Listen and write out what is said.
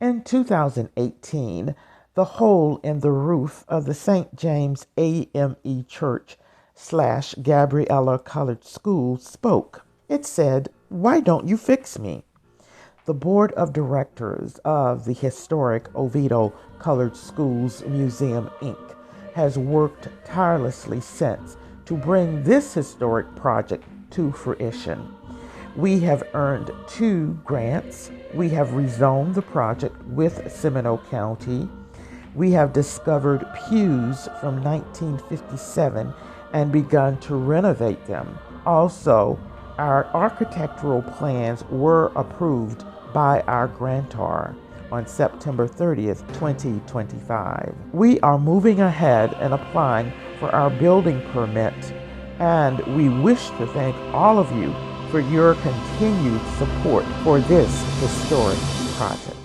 In 2018, the hole in the roof of the St. James AME Church / Gabriella Colored School spoke. It said, "Why don't you fix me?" The board of directors of the historic Oviedo Colored Schools Museum, Inc. has worked tirelessly since to bring this historic project to fruition. We have earned 2 grants. We have rezoned the project with Seminole County. We have discovered pews from 1957 and begun to renovate them. Also, our architectural plans were approved by our grantor on September 30th, 2025. We are moving ahead and applying for our building permit, and we wish to thank all of you for your continued support for this historic project.